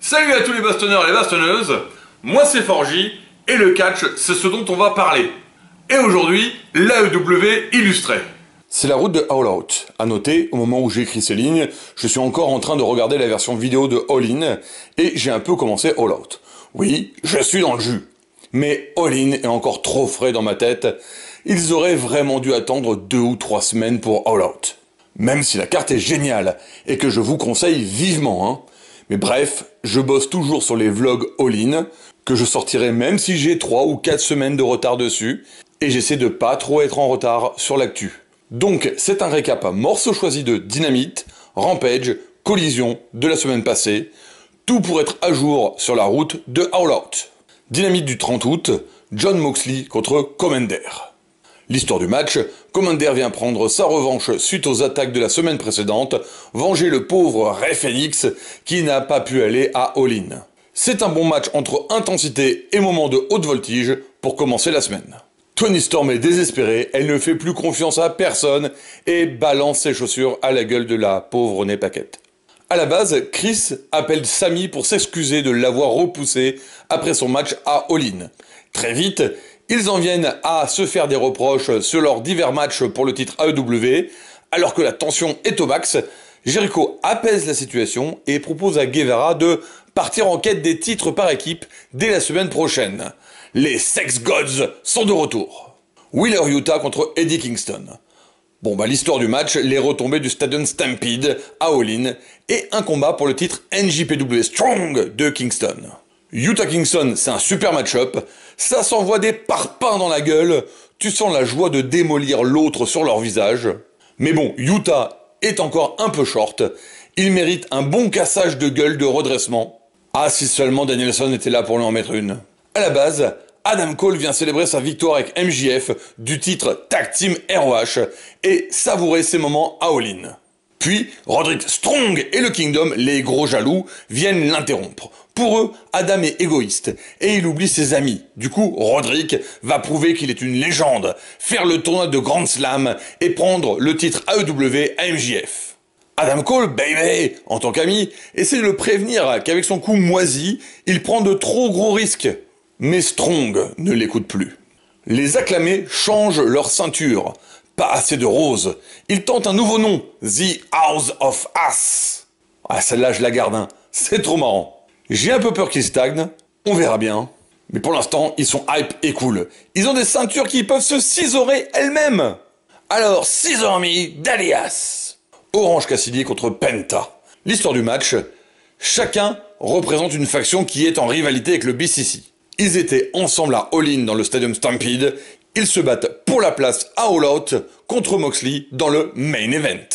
Salut à tous les bastonneurs et les bastonneuses, moi c'est Forgy, et le catch c'est ce dont on va parler. Et aujourd'hui, l'AEW illustré. C'est la route de All Out. À noter, au moment où j'écris ces lignes, je suis encore en train de regarder la version vidéo de All In, et j'ai un peu commencé All Out. Oui, je suis dans le jus. Mais All In est encore trop frais dans ma tête. Ils auraient vraiment dû attendre 2 ou 3 semaines pour All Out. Même si la carte est géniale, et que je vous conseille vivement, hein. Mais bref, je bosse toujours sur les vlogs All-In, que je sortirai même si j'ai 3 ou 4 semaines de retard dessus, et j'essaie de pas trop être en retard sur l'actu. Donc c'est un récap à morceaux choisis de Dynamite, Rampage, Collision de la semaine passée, tout pour être à jour sur la route de All Out. Dynamite du 30 août, Jon Moxley contre Commander. L'histoire du match, Commander vient prendre sa revanche suite aux attaques de la semaine précédente, venger le pauvre Rey Fenix qui n'a pas pu aller à All In. C'est un bon match entre intensité et moments de haute voltige pour commencer la semaine. Toni Storm est désespérée, elle ne fait plus confiance à personne et balance ses chaussures à la gueule de la pauvre Renee Paquette. À la base, Chris appelle Sami pour s'excuser de l'avoir repoussé après son match à All In. Très vite, ils en viennent à se faire des reproches sur leurs divers matchs pour le titre AEW, alors que la tension est au max. Jericho apaise la situation et propose à Guevara de partir en quête des titres par équipe dès la semaine prochaine. Les Sex Gods sont de retour. Wheeler Yuta contre Eddie Kingston. L'histoire du match, les retombées du Stadium Stampede à All In et un combat pour le titre NJPW Strong de Kingston. Yuta Kingston, c'est un super match-up, ça s'envoie des parpaings dans la gueule, tu sens la joie de démolir l'autre sur leur visage. Mais bon, Yuta est encore un peu short, il mérite un bon cassage de gueule de redressement. Ah, si seulement Danielson était là pour lui en mettre une. À la base, Adam Cole vient célébrer sa victoire avec MJF du titre Tag Team ROH et savourer ses moments à All In. Puis, Roderick Strong et le Kingdom, les gros jaloux, viennent l'interrompre. Pour eux, Adam est égoïste, et il oublie ses amis. Du coup, Roderick va prouver qu'il est une légende, faire le tournoi de Grand Slam et prendre le titre AEW à MJF. Adam Cole, baby, en tant qu'ami, essaie de le prévenir qu'avec son coup moisi, il prend de trop gros risques. Mais Strong ne l'écoute plus. Les acclamés changent leur ceinture. Pas assez de roses. Ils tentent un nouveau nom, The House of Ass. Ah, celle-là, je la garde, hein. C'est trop marrant. J'ai un peu peur qu'ils stagnent, on verra bien. Mais pour l'instant, ils sont hype et cool. Ils ont des ceintures qui peuvent se ciseaurer elles-mêmes. Alors, Scissor Me d'Alias. Orange Cassidy contre Penta. L'histoire du match, chacun représente une faction qui est en rivalité avec le BCC. Ils étaient ensemble à All In dans le Stadium Stampede. Ils se battent pour la place à All Out contre Moxley dans le Main Event.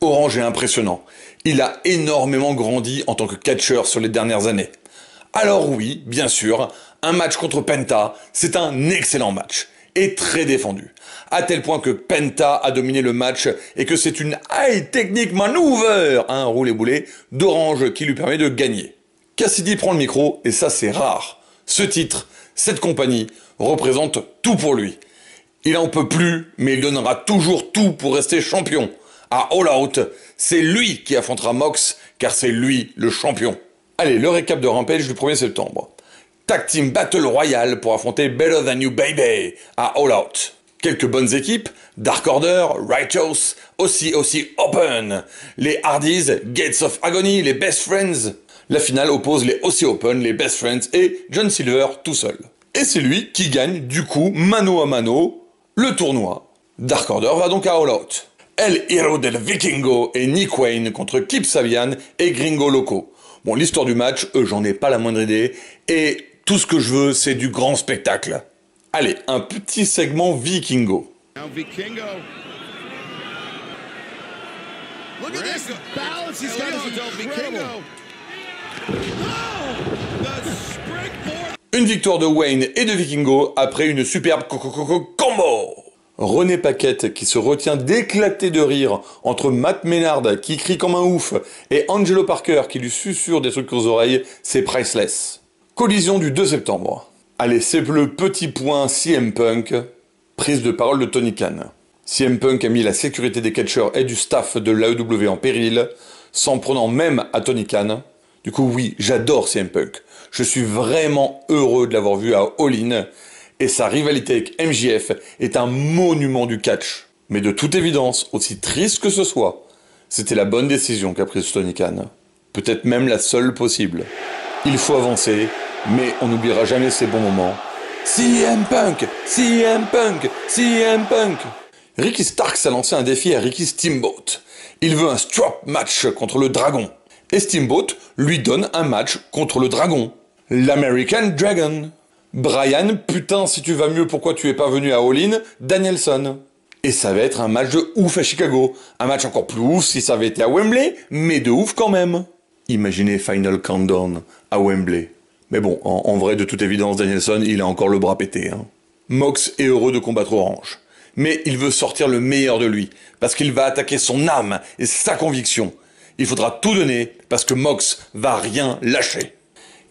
Orange est impressionnant. Il a énormément grandi en tant que catcheur sur les dernières années. Alors oui, bien sûr, un match contre Penta, c'est un excellent match. Et très défendu. À tel point que Penta a dominé le match et que c'est une high technique maneuver, un roulé-boulé, d'Orange qui lui permet de gagner. Cassidy prend le micro et ça c'est rare. Ce titre, cette compagnie, représente tout pour lui. Il en peut plus, mais il donnera toujours tout pour rester champion. À All Out, c'est lui qui affrontera Mox, car c'est lui le champion. Allez, le récap de Rampage du 1er septembre. Tag Team Battle Royale pour affronter Better Than You Baby à All Out. Quelques bonnes équipes, Dark Order, Righteous, aussi Open. Les Hardys, Gates of Agony, les Best Friends. La finale oppose les Aussie Open, les Best Friends et John Silver tout seul. Et c'est lui qui gagne, du coup, mano à mano, le tournoi. Dark Order va donc à All Out. El Hero del Vikingo et Nick Wayne contre Kip Sabian et Gringo Loco. L'histoire du match, j'en ai pas la moindre idée, et tout ce que je veux, c'est du grand spectacle. Allez, un petit segment Vikingo. Now Vikingo. Look at this balance he's got. Vikingo. Une victoire de Wayne et de Vikingo après une superbe combo. Renee Paquette qui se retient d'éclater de rire entre Matt Menard qui crie comme un ouf et Angelo Parker qui lui susurre des trucs aux oreilles, c'est priceless. Collision du 2 septembre. Allez, c'est le petit point CM Punk, prise de parole de Tony Khan. CM Punk a mis la sécurité des catcheurs et du staff de l'AEW en péril, s'en prenant même à Tony Khan. Du coup oui, j'adore CM Punk. Je suis vraiment heureux de l'avoir vu à All In, et sa rivalité avec MJF est un monument du catch. Mais de toute évidence, aussi triste que ce soit, c'était la bonne décision qu'a prise Tony Khan. Peut-être même la seule possible. Il faut avancer, mais on n'oubliera jamais ces bons moments. CM Punk, CM Punk, CM Punk. Ricky Starks a lancé un défi à Ricky Steamboat. Il veut un strap match contre le Dragon. Et Steamboat lui donne un match contre le Dragon. L'American Dragon. Brian, putain, si tu vas mieux, pourquoi tu es pas venu à All In, Danielson. Et ça va être un match de ouf à Chicago. Un match encore plus ouf si ça avait été à Wembley, mais de ouf quand même. Imaginez Final Countdown à Wembley. Mais bon, en vrai, de toute évidence, Danielson, il a encore le bras pété. Hein. Mox est heureux de combattre Orange. Mais il veut sortir le meilleur de lui, parce qu'il va attaquer son âme et sa conviction. Il faudra tout donner, parce que Mox va rien lâcher.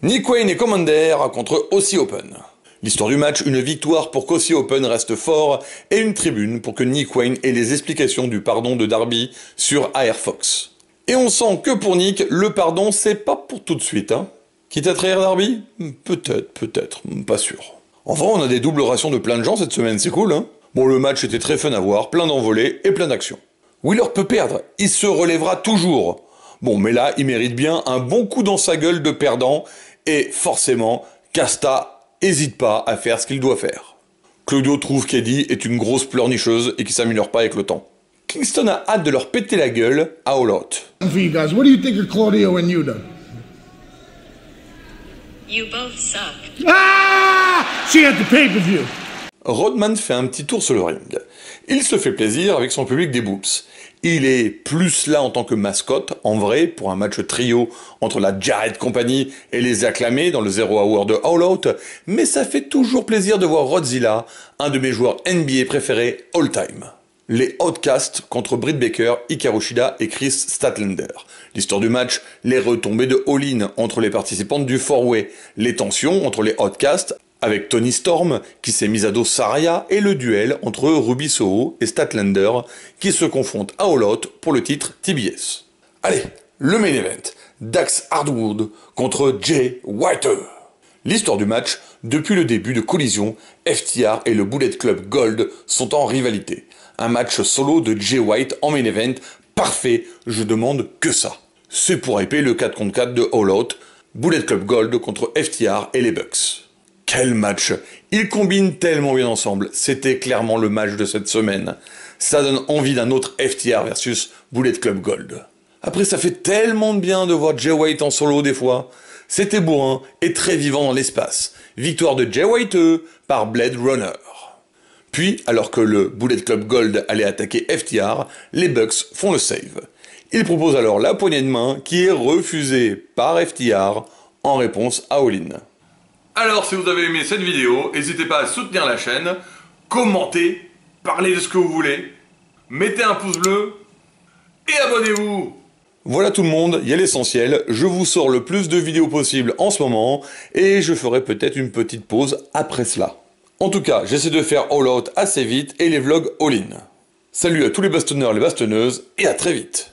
Nick Wayne et Commander contre Aussie Open. L'histoire du match, une victoire pour qu'Aussie Open reste fort, et une tribune pour que Nick Wayne ait les explications du pardon de Darby sur AR Fox. Et on sent que pour Nick, le pardon, c'est pas pour tout de suite, hein. Quitte à trahir Darby? Peut-être, pas sûr. Enfin, on a des doubles rations de plein de gens cette semaine, c'est cool, hein. Bon, le match était très fun à voir, plein d'envolées et plein d'actions. Wheeler peut perdre, il se relèvera toujours. Bon, mais là, il mérite bien un bon coup dans sa gueule de perdant, et forcément, Casta hésite pas à faire ce qu'il doit faire. Claudio trouve qu'Eddie est une grosse pleurnicheuse et qui s'améliore pas avec le temps. Kingston a hâte de leur péter la gueule à All Out. For you guys, what do you think of Claudio and Yuta? You both suck. Ah! She had the pay-per-view. Rodman fait un petit tour sur le ring. Il se fait plaisir avec son public des Boobs. Il est plus là en tant que mascotte, en vrai, pour un match trio entre la Jarrett Company et les acclamés dans le Zero Hour de All Out, mais ça fait toujours plaisir de voir Rodzilla, un de mes joueurs NBA préférés all time. Les Outcasts contre Britt Baker, Hikaru Shida et Chris Statlander. L'histoire du match, les retombées de All In entre les participantes du four-way, les tensions entre les Outcasts avec Tony Storm qui s'est mise à dos Saraya et le duel entre Ruby Soho et Statlander qui se confrontent à All Out pour le titre TBS. Allez, le main event, Dax Hardwood contre Jay White. L'histoire du match, depuis le début de Collision, FTR et le Bullet Club Gold sont en rivalité. Un match solo de Jay White en main event, parfait, je demande que ça. C'est pour hyper le 4 contre 4 de All Out, Bullet Club Gold contre FTR et les Bucks. Quel match! Ils combinent tellement bien ensemble, c'était clairement le match de cette semaine. Ça donne envie d'un autre FTR versus Bullet Club Gold. Après, ça fait tellement de bien de voir Jay White en solo des fois. C'était bourrin et très vivant dans l'espace. Victoire de Jay White par Blade Runner. Puis, alors que le Bullet Club Gold allait attaquer FTR, les Bucks font le save. Ils proposent alors la poignée de main qui est refusée par FTR en réponse à All In. Alors, si vous avez aimé cette vidéo, n'hésitez pas à soutenir la chaîne, commentez, parlez de ce que vous voulez, mettez un pouce bleu et abonnez-vous. Voilà tout le monde, il y a l'essentiel, je vous sors le plus de vidéos possible en ce moment, et je ferai peut-être une petite pause après cela. En tout cas, j'essaie de faire All Out assez vite, et les vlogs All In. Salut à tous les bastonneurs et les bastonneuses, et à très vite.